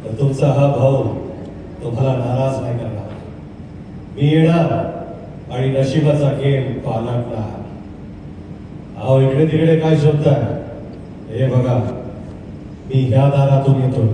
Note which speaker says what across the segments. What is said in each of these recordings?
Speaker 1: तर तुमचा हा भाऊ तुम्हाला नाराज नाही करणार. मी येणार आणि नशिबाचा गेम पालटणार. अहो इकडे तिकडे काय शोधताय? हे बघा, मी ह्या दारातून येतो.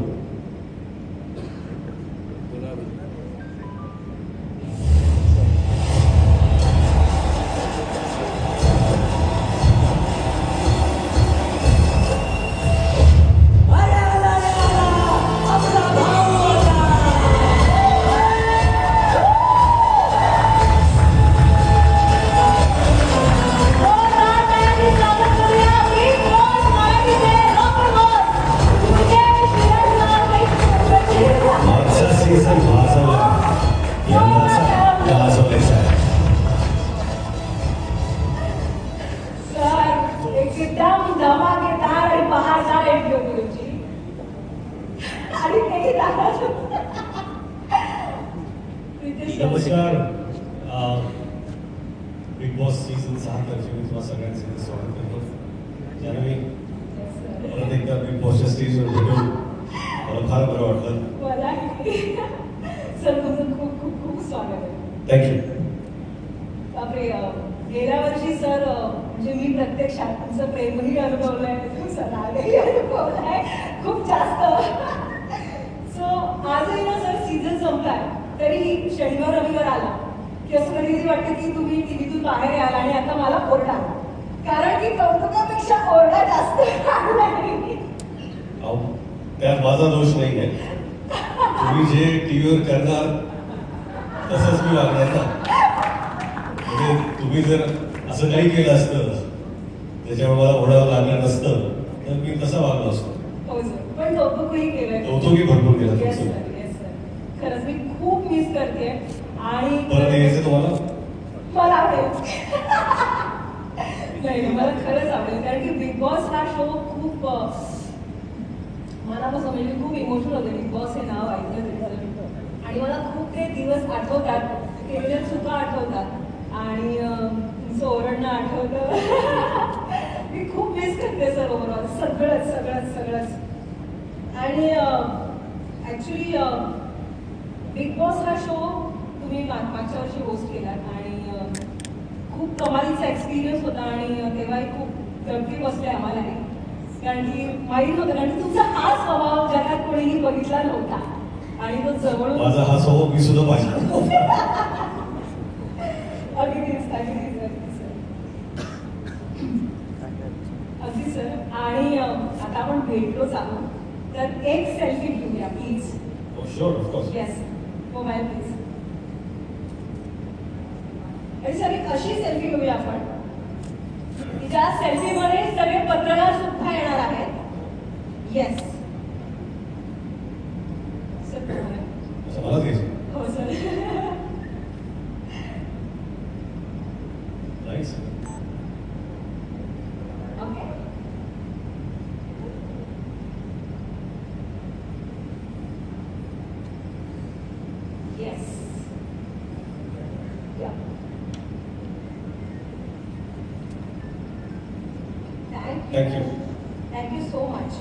Speaker 1: नमस्कार. बिग बॉस सीझन 6 तर्फे मी तुम्हा सगळ्यांचे स्वागत करतो. ज्यावेळी परत एकदा बिग बॉसच्या स्टेजवर भेटून मला फार बरं वाटलं.
Speaker 2: सर तुमचं खूप खूप खूप स्वागत आहे.
Speaker 1: थँक्यू.
Speaker 2: बापरे, गेल्या वर्षी सर म्हणजे मी प्रत्यक्षात तुमचं प्रेमही अनुभवलंय, तुमचं रागही अनुभवलंय खूप जास्त. सो आजही ना सर सीझन संपलाय तरी शनिवार रविवार आला की असं कधी वाटतं की तुम्ही टीव्हीतून बाहेर याल आणि आता मला ओरडा, कारण की कौतुकापेक्षा ओरडा जास्त नाही.
Speaker 1: त्यात माझा दोष नाही आहे. तुम्ही जे टीव्हीवर करणार तसंच मी वागणार ना. म्हणजे तुम्ही जर असं काही केलं असतं त्याच्यामुळे मला ओढावं लागलं नसतं तर मी कसा वागलो असतो.
Speaker 2: हो सर, पण कौतुकही केलंय.
Speaker 1: कौतुकही भरपूर केलं.
Speaker 2: Yes sir, yes sir. खरंच मी खूप मिस करते आणि
Speaker 1: परत यायचं तुम्हाला?
Speaker 2: मला आवडेल. नाही, मला खरंच आवडेल, कारण की बिग बॉस हा शो खूप मला कसं म्हणजे खूप इमोशनल होते बिग बॉस हे नाव ऐकलं तरी. आणि मला खूप ते दिवस आठवतात, केलेल्या चुका आठवतात आणि तुमचं ओरडणं आठवतं. मी खूप मिस करते सर ओव्हरऑल सगळंच सगळंच सगळंच. आणि ॲक्च्युली बिग बॉस हा शो तुम्ही मागच्या वर्षी होस्ट केलात आणि खूप कमालीचा एक्सपिरियन्स होता आणि तेव्हाही खूप गमती बसले आम्हालाही, कारण की माहीत होतं, कारण की तुमचा हा स्वभाव जगात कोणीही बघितला नव्हता आणि तो जवळून
Speaker 1: माझा हा स्वभाव मी सुद्धा पाहिजे.
Speaker 2: अगदीच अगदीच अगदीच सर, अगदी सर. आणि आता आपण भेटलोच आहोत तर एक सेल्फी घेऊया please.
Speaker 1: Sure, of course.
Speaker 2: Yes, mobile please. आणि सर एक अशी सेल्फी घेऊया आपण की ज्या सेल्फीमध्ये सगळे पत्रकार सुद्धा येणार आहेत. येस सर,
Speaker 1: मलाच घ्यायचं.
Speaker 2: हो sir.
Speaker 1: Nice.
Speaker 2: Okay. Yes.
Speaker 1: Thank you.
Speaker 2: Thank you so much.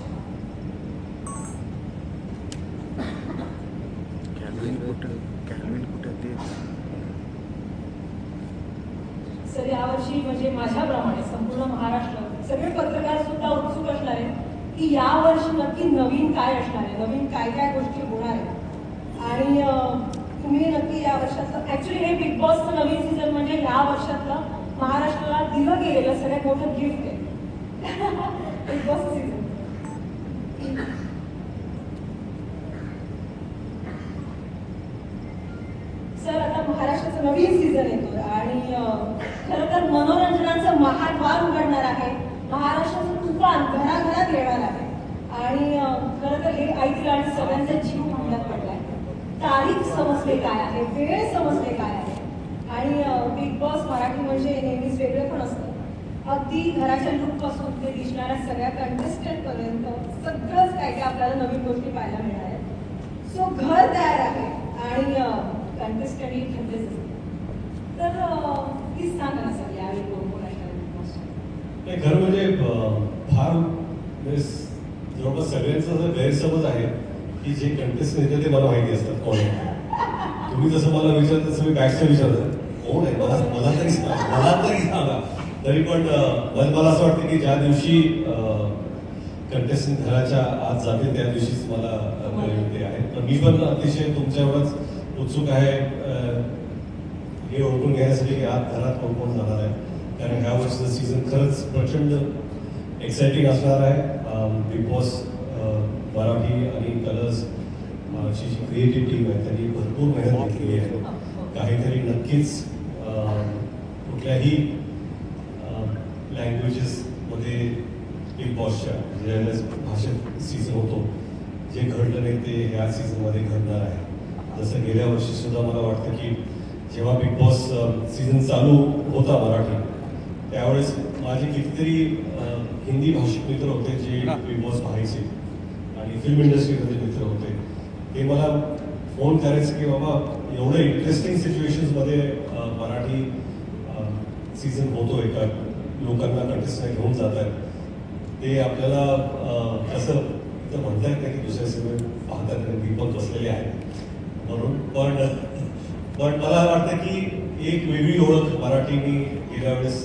Speaker 3: Calvin कुठे ते
Speaker 2: सर यावर्षी म्हणजे माझ्याप्रमाणे संपूर्ण महाराष्ट्र सगळे पत्रकार सुद्धा उत्सुक असणार आहेत की या वर्षी नक्की नवीन काय असणार आहे, नवीन काय काय गोष्टी होणार आहेत. आणि तुम्ही नक्की या वर्षाचं ऍक्च्युली हे बिग बॉसचं नवीन सीझन म्हणजे या वर्षातलं महाराष्ट्राला दिलं गेलेलं सगळ्यात मोठं गिफ्ट आहे. Big boss season. सर आता महाराष्ट्राचं नवीन सीझन येतो आणि खरं तर मनोरंजनाचं महाद्वार उघडणार आहे. महाराष्ट्राचं तुफान घराघरात येणार आहे आणि खरं तर हे ऐकलं आणि सगळ्यांचा जीव भांड्यात पडलाय. तारीख समजले काय आहे, वेळ समजले काय आहे. आणि बिग बॉस मराठी म्हणजे नेहमीच वेगळं पण असतं. अगदी घराच्या लुकपासून ते दिसणाऱ्या सगळ्या कंटेस्टंट पर्यंत सगळंच काय काय आपल्याला नवीन गोष्टी पाहायला मिळणार आहेत. सो घर तयार आहे आणि कंटेस्टंट ही ठरलेच असते. तर प्लीज सांगा ना सर यावेळी कोण कोण असणार बिग बॉस.
Speaker 1: नाही, खरं म्हणजे फार जवळपास सगळ्यांचा गैरसमज आहे की जे कंटेस्टंट येते ते मला माहिती असतात कोण आहे. तुम्ही जसं मला विचारता तसं मी बॅकस्टेज विचारतो कोण आहे मला तरी सांगा. तरी पण मला असं वाटतं की ज्या दिवशी कंटेस्टंट घराच्या आत जाते त्या दिवशीच मला कळेल ते आहे. तर मी पण अतिशय तुमच्यावरच उत्सुक आहे हे ओळखून घेण्यासाठी की आत घरात कोण कोण जाणार आहे. कारण ह्या वर्षीचं सीझन खरंच प्रचंड एक्साइटिंग असणार आहे. बिग बॉस मराठी आणि कलर्स ची जी क्रिएटिव्ह टीम आहे त्यांनी भरपूर मेहनत घेतलेली आहे. काहीतरी नक्कीच कुठल्याही लँग्वेजेसमध्ये बिग बॉसच्या ज्यावेळेस भाषेत सीझन होतो जे घडलं नाही ते ह्या सीझनमध्ये घडणार आहे. जसं गेल्या वर्षी सुद्धा मला वाटतं की जेव्हा बिग बॉस सीझन चालू होता मराठी त्यावेळेस माझे कितीतरी हिंदी भाषिक मित्र होते जे बिग बॉस पाहायचे आणि फिल्म इंडस्ट्रीमध्ये मित्र होते. ते मला फोन करायचे की बाबा एवढं इंटरेस्टिंग सिच्युएशन्समध्ये मराठी सीझन होतोय का, लोकांना कंटेस्टंट घेऊन जात आहेत ते आपल्याला कसं इथं म्हणता येत नाही की दुसऱ्या सिनेमे पाहतात आणि दीपक बसलेले आहेत म्हणून. पण मला वाटतं की एक वेगळी ओळख मराठी मी गेल्या वेळेस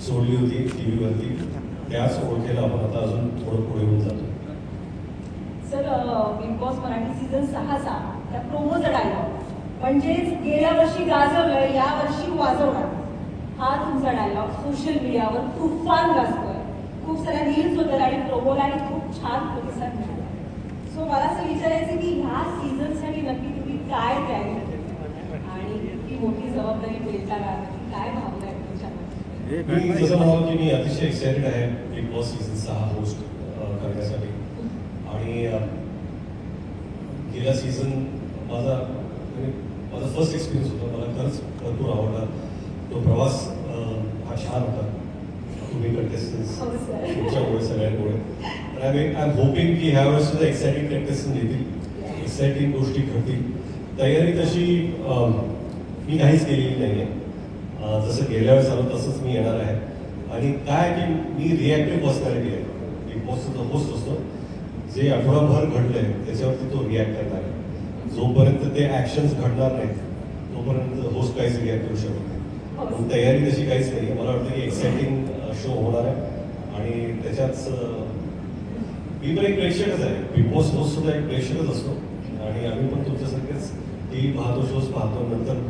Speaker 1: सोडली होती टी व्हीवरती. त्याच ओळखेला आपण आता अजून थोडं पुढे होऊन जातो.
Speaker 2: Sir Bigg boss Marathi season 6चा त्या प्रोमोचा डायलॉग म्हणजेच गेल्या वर्षी गाजवलं या वर्षी वाजवणार हा तुमचा डायलॉग सोशल मीडियावर तुफान गाजतोय. खूप साऱ्या रील्स होतात आणि प्रोमोलाही खूप छान प्रतिसाद मिळाला. सो मला असं विचारायचं की ह्या सीझनसाठी नक्की तुम्ही काय तयारी करता आणि इतकी मोठी जबाबदारी पेलताना काय भावना आहे तुमच्यामध्ये?
Speaker 1: मी जसं म्हणालो की मी अतिशय एक्सायटेड आहे बिग बॉस सीझन 6 होस्ट करण्यासाठी. आणि गेला सीझन माझा फर्स्ट एक्सपिरियन्स होता. मला खरंच भरपूर आवडला. तो प्रवास हा छान होता. तुम्ही कंटेस्टन्स तुमच्यामुळे सगळ्यांमुळे. आय एम होपिंग की ह्या वेळेस सुद्धा एक्साइटिंग कंटेस्टंट येतील, एक्साइटिंग गोष्टी घडतील. तयारी तशी मी काहीच केलेली नाही आहे. जसं गेल्या वेळेस आलो तसंच मी येणार आहे. आणि काय की मी रिॲक्टिव्ह पर्सनॅलिटी आहे. बिग बॉसचा जो होस्ट असतो जे आठवडाभर घडलंय त्याच्यावरती तो रिॲक्ट करणार आहे. जोपर्यंत ते ॲक्शन्स घडणार नाहीत तोपर्यंत होस्ट काहीच रिॲक्ट करू शकत नाही. पण तयारी तशी काहीच नाही आहे. मला वाटतं की एक्साइटिंग शो होणार आहे आणि त्याच्याच मी पण एक प्रेक्षकच आहे. बिग बॉस होस्ट सुद्धा एक प्रेक्षकच असतो आणि आम्ही पण तुमच्यासारखेच टी व्ही पाहतो, शोज पाहतो. नंतर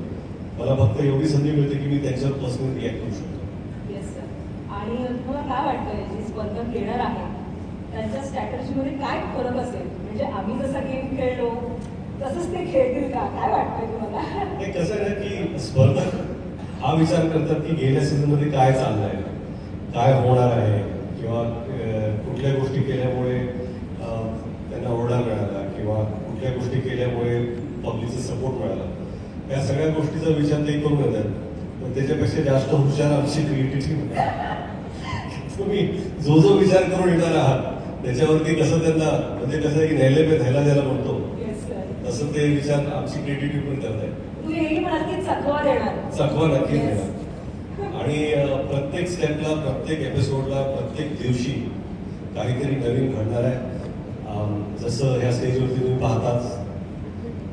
Speaker 1: मला फक्त एवढी संधी मिळते की मी त्यांच्यावर पर्सनली रिॲक्ट करू शकतो.
Speaker 2: Yes sir. आणि तुम्हाला काय वाटतंय जे स्पर्धक येणार आहे त्यांच्या स्ट्रॅटजीमध्ये काय फरक असेल? म्हणजे आम्ही जसा गेम खेळलो तसंच ते खेळतील का? काय वाटतंय तुम्हाला?
Speaker 1: हे कसं आहे की स्पर्धक हा विचार करतात की गेल्या सीझनमध्ये काय चाललंय, काय होणार आहे किंवा कुठल्या गोष्टी केल्यामुळे त्यांना ओरडा मिळाला किंवा कुठल्या गोष्टी केल्यामुळे पब्लिकचा सपोर्ट मिळाला. या सगळ्या गोष्टीचा विचार ते करून येतात. पण त्याच्यापेक्षा जास्त हुशार आमची क्रिएटिव्हिटी. तुम्ही जो विचार करून येणार आहात त्याच्यावरती कसं त्यांना म्हणजे कसं आहे की न्यायला पे धैला द्यायला म्हणतो तसं ते विचार आमची क्रिएटिव्हिटी पण करताय. चकवा नक्कीच देणार. आणि प्रत्येक स्टेपला, प्रत्येक एपिसोडला, प्रत्येक दिवशी काहीतरी नवीन घडणार आहे. जसं ह्या स्टेजवरती तुम्ही पाहताच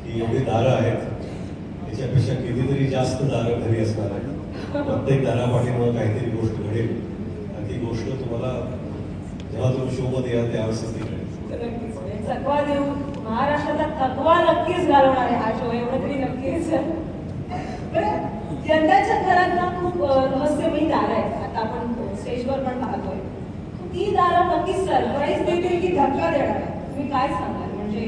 Speaker 1: की एवढी दारं आहेत, त्याच्यापेक्षा कितीतरी जास्त दारं घरी असणार आहे. प्रत्येक दारापाठीमुळे काहीतरी गोष्ट घडेल आणि ती गोष्ट तुम्हाला जेव्हा तुम्ही शोमध्ये याल त्यावेळेस ती घडेल.
Speaker 2: चकवा देऊ महाराष्ट्राचा थकवा नक्कीच घालवणार आहे हा शो, एवढं तरी नक्कीच. यंदाच्या घरात ना खूप रहस्यमयी दारं आहेत. आता आपण स्टेजवर पण पाहतोय ती दारं नक्कीच सरप्राईज देतील की धक्का देणार आहे? तुम्ही काय सांगाल? म्हणजे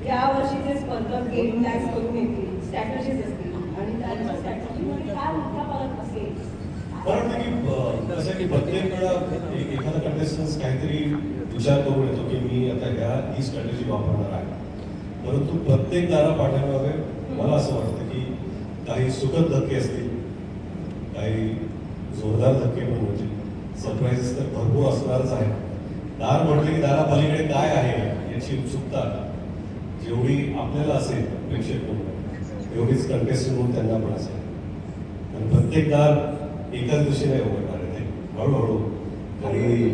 Speaker 2: या वर्षीचे स्पर्धक गेम प्लॅन्स करून येतील, स्ट्रॅटजीज असतील आणि त्यांच्या स्ट्रॅटजीमध्ये काय मोठा फरक असेल?
Speaker 1: मला वाटतं की कसं की प्रत्येक वेळा एखादा कंटेस्टन्स काहीतरी विचार करून येतो की मी आता ही स्ट्रॅटेजी वापरणार आहे. परंतु प्रत्येक दारा पाठीमागे मला असं वाटतं की काही सुखद धक्के असतील, काही जोरदार धक्के पण होतील, सरप्राईजेस तर भरपूर असणारच आहे. दार म्हटलं की दारापलीकडे काय आहे याची उत्सुकता जेवढी आपल्याला असेल प्रेक्षक म्हणून एवढीच कंटेस्टंट म्हणून त्यांना पण असेल. आणि प्रत्येक दार एकाच दिवशी नाही उघडणार आहे. ते हळूहळू काही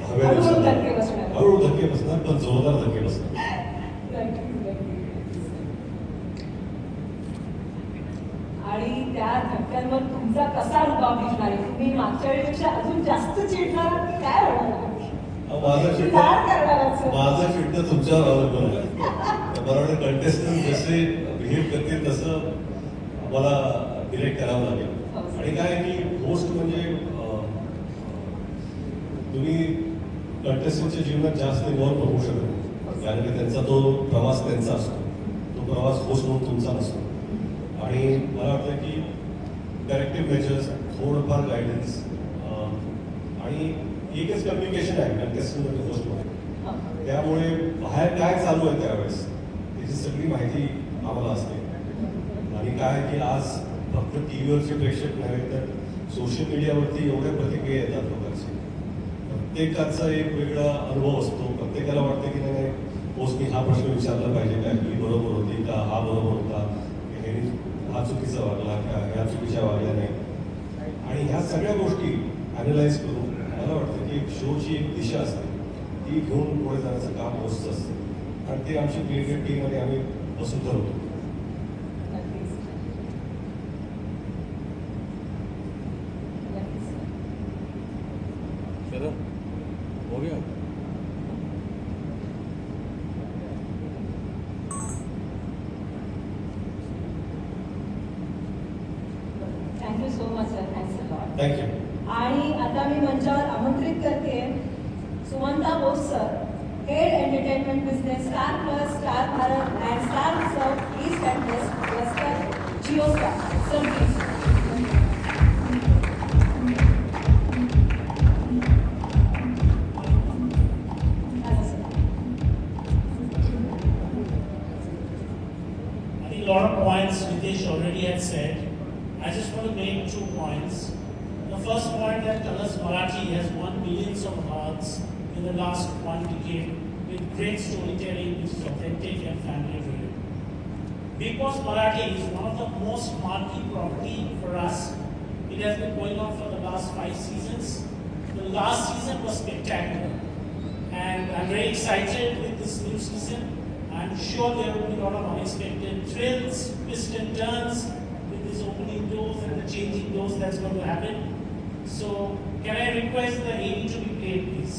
Speaker 1: हळूहळू धक्के बसणार पण जोरदार
Speaker 2: तुमचा कसा रुबाब दिसणार आहे? तुम्ही मागच्या वेळेपेक्षा अजून जास्त चिडणार आहात की काय होणार आहे?
Speaker 1: माझं
Speaker 2: लाड
Speaker 1: चिडणं
Speaker 2: करणार आहात सर?
Speaker 1: माझं चिडणं तुमच्यावर अवलंबून आहे. बरोबर कंटेस्टंट जसे बिहेव करतील तसं मला डिरेक्ट करावं लागेल. आणि काय आहे की होस्ट म्हणजे तुम्ही कंटेस्टंटच्या जीवनात जास्त इन्व्हॉल्व होऊ शकत नाही. कारण की त्यांचा तो प्रवास त्यांचा असतो, तो प्रवास होस्ट म्हणून तुमचा नसतो. आणि मला वाटतं की करेक्टिव्ह मेजर्स, थोडंफार गायडन्स आणि एकच कम्युनिकेशन आहे कंटेस्टंट आणि होस्टमध्ये. त्यामुळे बाहेर काय चालू आहे त्यावेळेस त्याची सगळी माहिती आम्हाला असते. आणि काय की आज फक्त टी व्हीवरचे प्रेक्षक नव्हे तर सोशल मीडियावरती एवढ्या प्रतिक्रिया येतात लोकांची. प्रत्येकाचा एक वेगळा अनुभव असतो. प्रत्येकाला वाटतं की नाही होस्टनी हा प्रश्न विचारला पाहिजे का, ही बरोबर होती का, हा बरोबर होता, ह्यानी हा चुकीचा वागला का, ह्या चुकीच्या वागल्या नाही. आणि ह्या सगळ्या गोष्टी ॲनलाइज करून मला वाटतं की एक शोची एक दिशा असते ती घेऊन पुढे जाण्याचं काम होस्टचं असतं. आणि ते आमची क्रिएटिव्ह टीममध्ये आम्ही बसून ठरवतो.
Speaker 2: नक्कीच. नक्कीच.
Speaker 4: चलो हो गया.
Speaker 2: Thank you so much sir. Thanks a lot.
Speaker 1: Thank you.
Speaker 2: आणि आता मी मंचावर आमंत्रित करते Sumanta Bose sir, head entertainment business, Star Plus, Star Bharat and Star सर्व east and west western Jio Star. Sir please.
Speaker 5: I think a lot of points Ritesh already had said. I just want to make 2 points. The first point that Colors Marathi has won millions of hearts in the last 1 decade with great storytelling which is authentic and family driven. Big Boss Marathi is one of the most marquee property for us. It has been going on for the last 5 seasons. The last season was spectacular. And I'm very excited with this new season. I'm sure there will be a lot of unexpected thrills, twists and turns with this opening doors and the changing doors that's going to happen. So, can I request the AD to be played, please?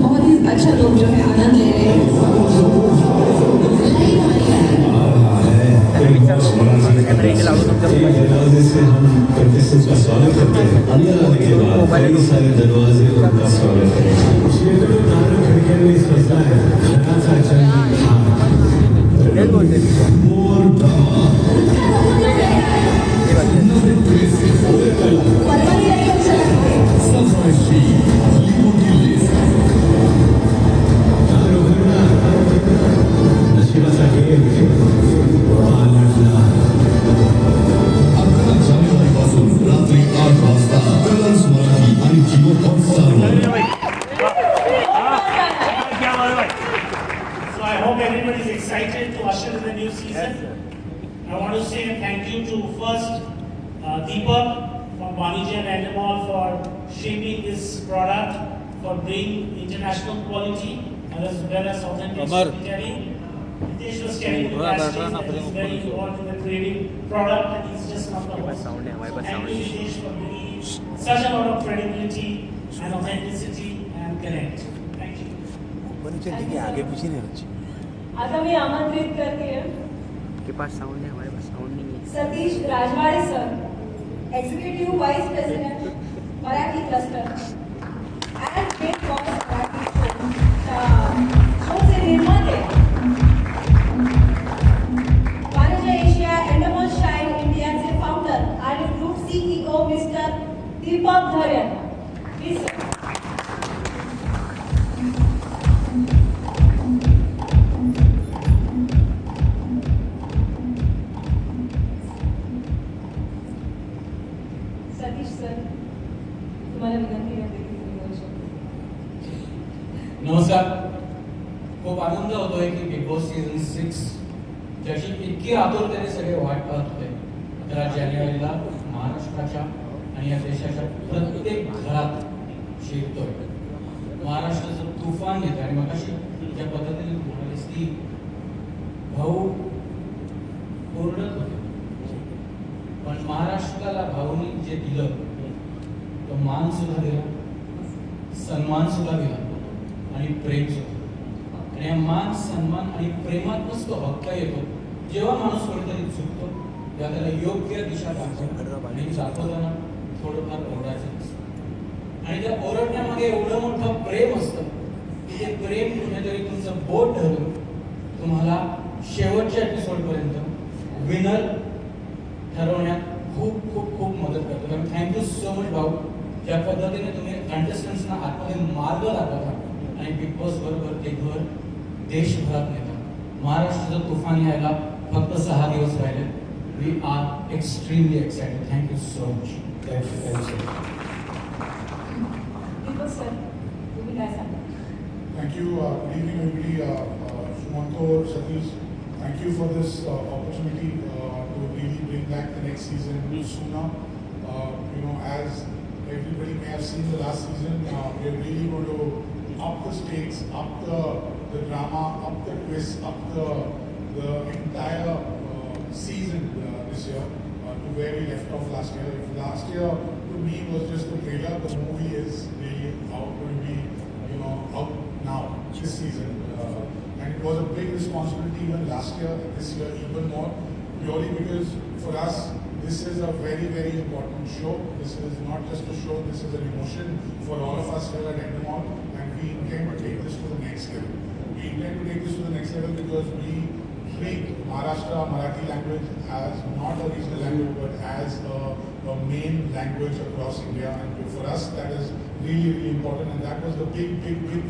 Speaker 2: बहुत ही अच्छा लोग जो है आनंद ले रहे हैं.
Speaker 1: दरवाजे से हम contestants का स्वागत करते हैं. अंदर आने के बाद कई सारे दरवाजे उनका स्वागत करें. खिड़कियांनी सजला है घराचा चंद्र. नशिबाचा खेळ
Speaker 6: रात्री 8 वाजता कलर्स मराठी आणि Jio हॉटस्टारवर.
Speaker 5: So I hope everybody is excited to usher in the new season. I want to say thank you to first Deepak from Banijay and Endemol for shaping this product, for bringing international quality as well as authentic storytelling. Ritesh was telling me last time that he's very involved in the creating product and he's just not the host. So thank you Ritesh for bringing such a lot of credibility and authenticity and connect. Thank you.
Speaker 3: ठीक है आगे पीछे नहीं होना चाहिए.
Speaker 2: आता मी आमंत्रित करते
Speaker 3: के पास साउंड है हमारे पास साउंड नहीं है.
Speaker 2: Satish Rajwade sir, executive vice president Marathi cluster and Bigg boss Marathi शोचे निर्माते, वाणिज्य एशिया एंडमॉल शाईन इंडियाचे फाउंडर आणि ग्रुप CEO
Speaker 4: खूप आनंद होतोय की बिग बॉस सीझन 6 ज्याची इतकी आतुरतेने सगळे वाट पाहत होते 11 जानेवारीला महाराष्ट्राच्या आणि या देशाच्या प्रत्येक घरात शिरतोय. महाराष्ट्राचं तुफान येतं आणि मग अशी ज्या पद्धतीने तू म्हणालीस की भाऊ ओरडत होते, पण महाराष्ट्राला भाऊनी जे दिलं तो मान सुद्धा दिला, सन्मान सुद्धा दिला आणि प्रेम सुद्धा. आणि या मान सन्मान आणि प्रेमातच तो हक्क येतो जेव्हा माणूस कोणीतरी चुकतो तेव्हा त्याला योग्य दिशा दाखवतो आणि दाखवताना थोडंफार ओरडायचं असतं आणि त्या ओरडण्यामागे एवढं मोठं प्रेम असतं की ते प्रेम कुठेतरी तुमचं बोट धरून तुम्हाला शेवटच्या एपिसोडपर्यंत विनर ठरवण्यात खूप खूप खूप मदत करतो. कारण थँक्यू सो मच भाऊ, ज्या पद्धतीने तुम्ही कंटेस्टंट्सना आतमध्ये मार्ग दाखवता आणि बिग बॉस बरोबर ते घर देशभरात नेता. महाराष्ट्राचं तुफान यायला फक्त 6 दिवस राहिले. We are extremely excited. Thank you so much.
Speaker 1: Thank you.
Speaker 2: Deepak sir, तुम्ही काय सांगा?
Speaker 7: Thank you. Good evening, everybody. Sumanto, Satish, thank you for this opportunity to really bring back the next season sooner. As everybody may have seen the last season, we're really going to up the stakes, up the drama, up the twist, up the entire season this year to where we left off last year. If last year to me was just the trailer, the movie is really out going to be out now this season, and it was a big responsibility even last year, this year even more, purely because for us this is a very, very important show. This is not just a show, this is an emotion for all of us here at Endemol, and we intend to take this to the next level. We intend to take this to the next level because we treat Maharashtra Marathi language as not a regional language but as a main language across India, and for us that is really, really important, and that was the big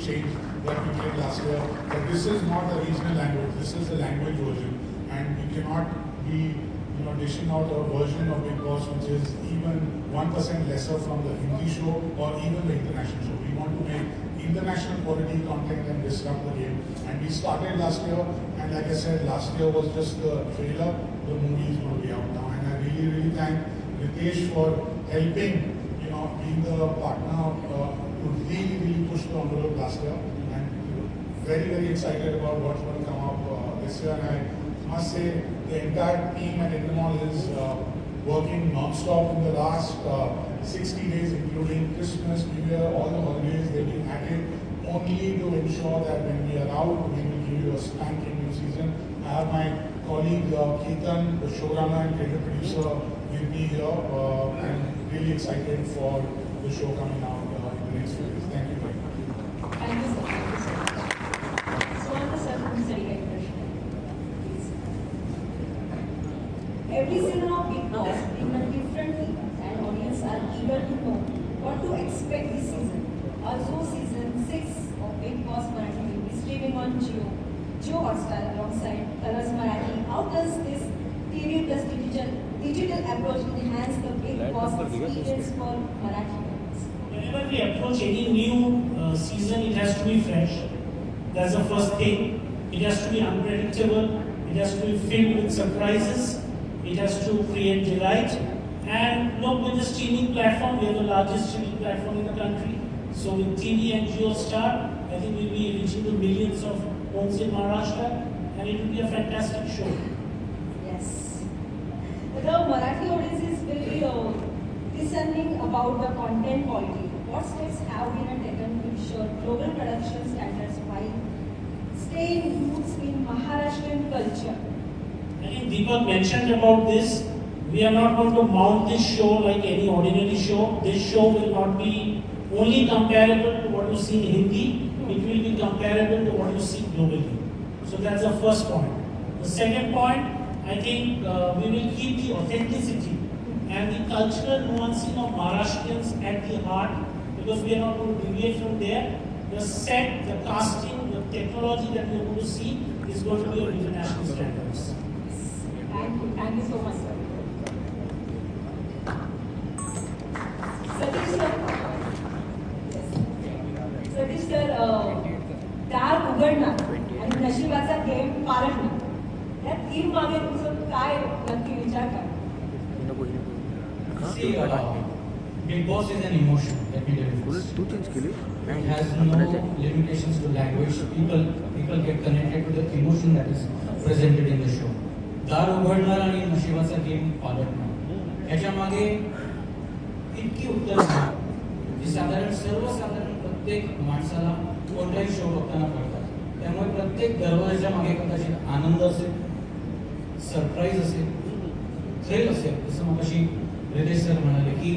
Speaker 7: change that we did last year. But this is not a regional language, this is a language version, and we cannot be dishing out a version of Big Boss which is even 1% lesser from the Hindi show or even the international show. We want to make international quality content and disrupt the game, and we started last year, and like I said, last year was just the trailer. The movie is going to be out now, and I really, really thank Ritesh for helping, being the partner to really, really push the envelope last year, and very, very excited about what's going to come up this year. And I must say the entire team at Endemol is working non-stop in the last 60 days, including Christmas, New Year, all the holidays. They've been at it only to ensure that when we are out, we will give you a spanking new season. I have my colleague Ketan, the showrunner and creative producer, with me here, and really excited for the show coming out in the next few days. Thank you very much.
Speaker 2: Thank you, sir. Thank you so much. Sumanto sir, तुमच्यासाठी काही प्रश्न? Please. Every season of Big Boss in a different theme, and audience are eager to know what to expect this season. Also, season 6 of Big Boss Marathi will be streaming on Jio Hotstar alongside Colors Marathi. How does this TV plus digital approach enhance the Big Boss experience for Marathi viewers?
Speaker 5: Whenever we approach any new season, it has to be fresh. That's the first thing. It has to be unpredictable. It has to be filled with surprises. It has to create delight. And look, with the streaming platform, we are the largest streaming platform in the country. So with TV and JioStar, I think we'll be reaching the millions of homes in Maharashtra, and it will be a fantastic show.
Speaker 2: Yes. The Marathi audiences will be discerning about the content quality. What steps have been taken to ensure global production standards while staying roots in Maharashtrian culture?
Speaker 5: I think Deepak mentioned about this. We are not going to mount this show like any ordinary show. This show will not be only comparable to what you see in Hindi. It will be comparable to what you see globally. So that's the first point. The second point, I think we will keep the authenticity and the cultural nuancing of Maharashtrians at the heart, because we are not going to deviate from there. The set, the casting, the technology that we are going to see is going to be of international standards.
Speaker 2: Thank you so much, sir. Satish sir, yes. Satish sir, दार उघडणार नशिबाचा game पालटणं. या तीन मागे तुझं काय नक्की विचार काय?
Speaker 3: नको नको
Speaker 4: See, Big Boss is an emotion. Let me tell you
Speaker 3: बोल
Speaker 4: this.
Speaker 3: तू चेंज केली
Speaker 4: It has no limitations to language. People get connected to the emotion that is presented in the show. दार उघडणार आणि नशिबाचा game पालटणार याच्या मागे इतकी उत्तर जी सर्वसाधारण प्रत्येक माणसाला कोणताही शो बघताना पडतात. त्यामुळे प्रत्येक दरवाजाच्या मागे कदाचित आनंद असेल, सरप्राईज असेल, थ्रिल असेल. जसं मगाशी रितेश सर म्हणाले की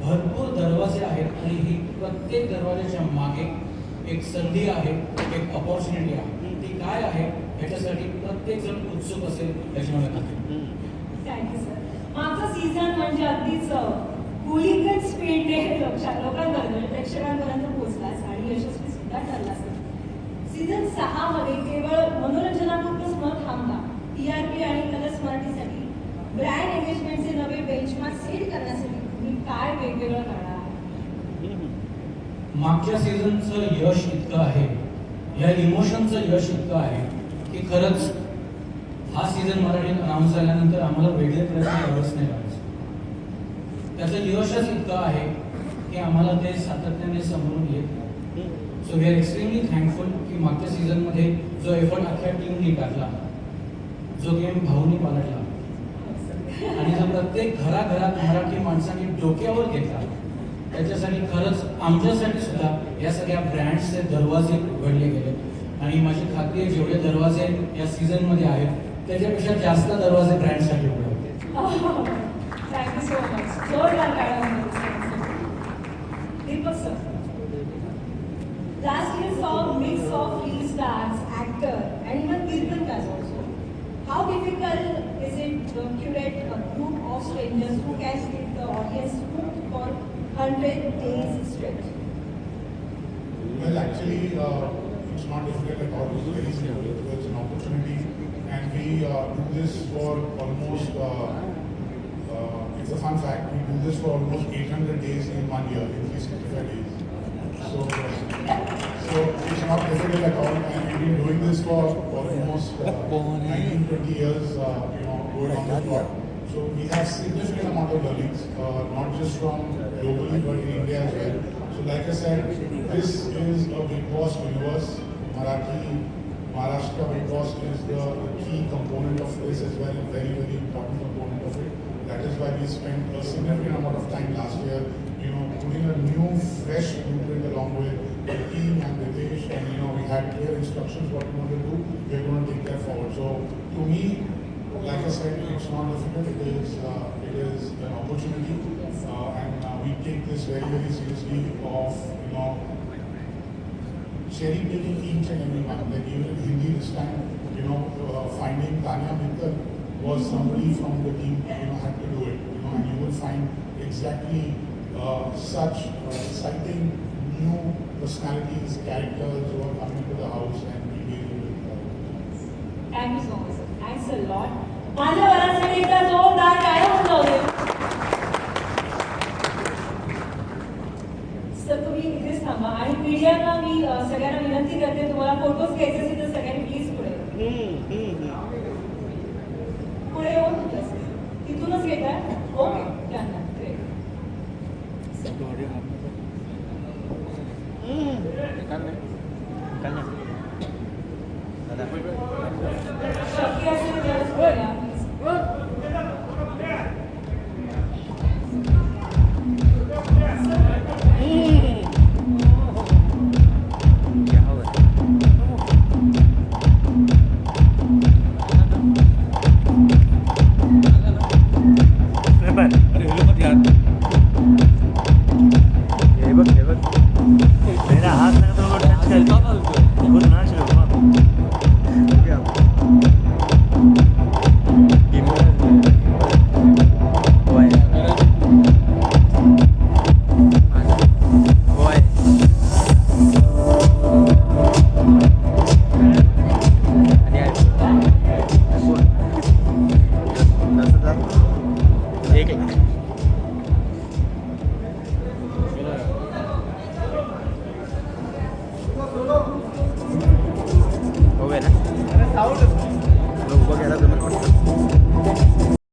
Speaker 4: भरपूर दरवाजे आहेत आणि ही प्रत्येक दरवाजाच्या मागे एक संधी आहे, एक अपॉर्च्युनिटी आहे. ती काय आहे याच्यासाठी प्रत्येक जण उत्सुक असेल याच्यामुळे
Speaker 2: थँक्यू सर. मागचा सीझन म्हणजे अगदीच गुलिकन स्पीडने लोकांपर्यंत प्रेक्षकांपर्यंत पोहोचलास आणि यशस्वी सुद्धा ठरलास. सीझन 6 मध्ये केवळ मनोरंजनापुरतंच न थांबता TRP आणि कलर्स मराठीसाठी ब्रँड एंगेजमेंटचे नवे बेंचमार्क सेट करण्यासाठी तुम्ही काय वेगवेगळं करणार आहात?
Speaker 4: मागच्या सीझनचं यश इतकं आहे, या इमोशनचं यश इतकं आहे की खरंच हा सीझन मराठीत अनाऊन्स झाल्यानंतर आम्हाला वेगळे प्रयत्न करावेच नाही लागायचे. त्याचं यशच इतकं आहे की आम्हाला ते सातत्याने समोरून येत नाही. So we are extremely thankful की मागच्या सीझनमध्ये जो एफर्ट अख्ख्या टीमनी टाकला, जो गेम भाऊनी पालटला आणि जो प्रत्येक घराघरात मराठी माणसांनी डोक्यावर घेतला, त्याच्यासाठी खरंच आमच्यासाठी सुद्धा या सगळ्या ब्रँड्सचे दरवाजे उघडले गेले. आणि माझी खात्री आहे जेवढे दरवाजे या सीझनमध्ये आहेत त्याच्यापेक्षा जास्त दरवाजे ब्रँडसाठी उघडले होते.
Speaker 2: Thank you so much. जोरदार madam. Deepak sir, last year saw a mix of real stars, actor, and even kirtanakas also. How difficult is it to curate a group of strangers who can keep the audience hooked for 100 days straight?
Speaker 7: Well, actually, it's not difficult at all. It's very simple. It's an opportunity, and we do this for almost. It's a fun fact. We do this for almost 800 days in 1 year, in 365 days. So it's not difficult at all, and we've been doing this for almost 19-20 years. Going on the spot. So we have significant amount of learnings, not just from globally but in India as well. So like I said, this is a Big Boss universe. Maharashtra Big Boss is the key component of this as well, a very, very important component of it. That is why we spent a significant amount of time last year, putting a new, fresh blueprint along with the team and Ritesh, and we had clear instructions what we want to do. We're going to take that forward. So to me, like I said, it's not difficult. It is an opportunity, and we take this very, very seriously. Of cherry picking each and every one. Like even in Hindi this time, finding Tanya Mittal was somebody from the team, had to do it. And you will find exactly such exciting new personalities, characters who are coming to the house and engaging with.
Speaker 2: Thank you so much, sir. Thanks a lot. माझ्या वरासाठी एकदा जोरदार टाळ्या वाजवूया. Sir तुम्ही इथेच थांबा आणि मीडियाला मी सगळ्यांना विनंती करते, तुम्हाला फोटोज घ्यायचे असेल तर सगळ्यांनी प्लीज पुढे येऊन तिथूनच घेताय. Okay, done. ग्रेट.
Speaker 3: निकाल नाही दादा.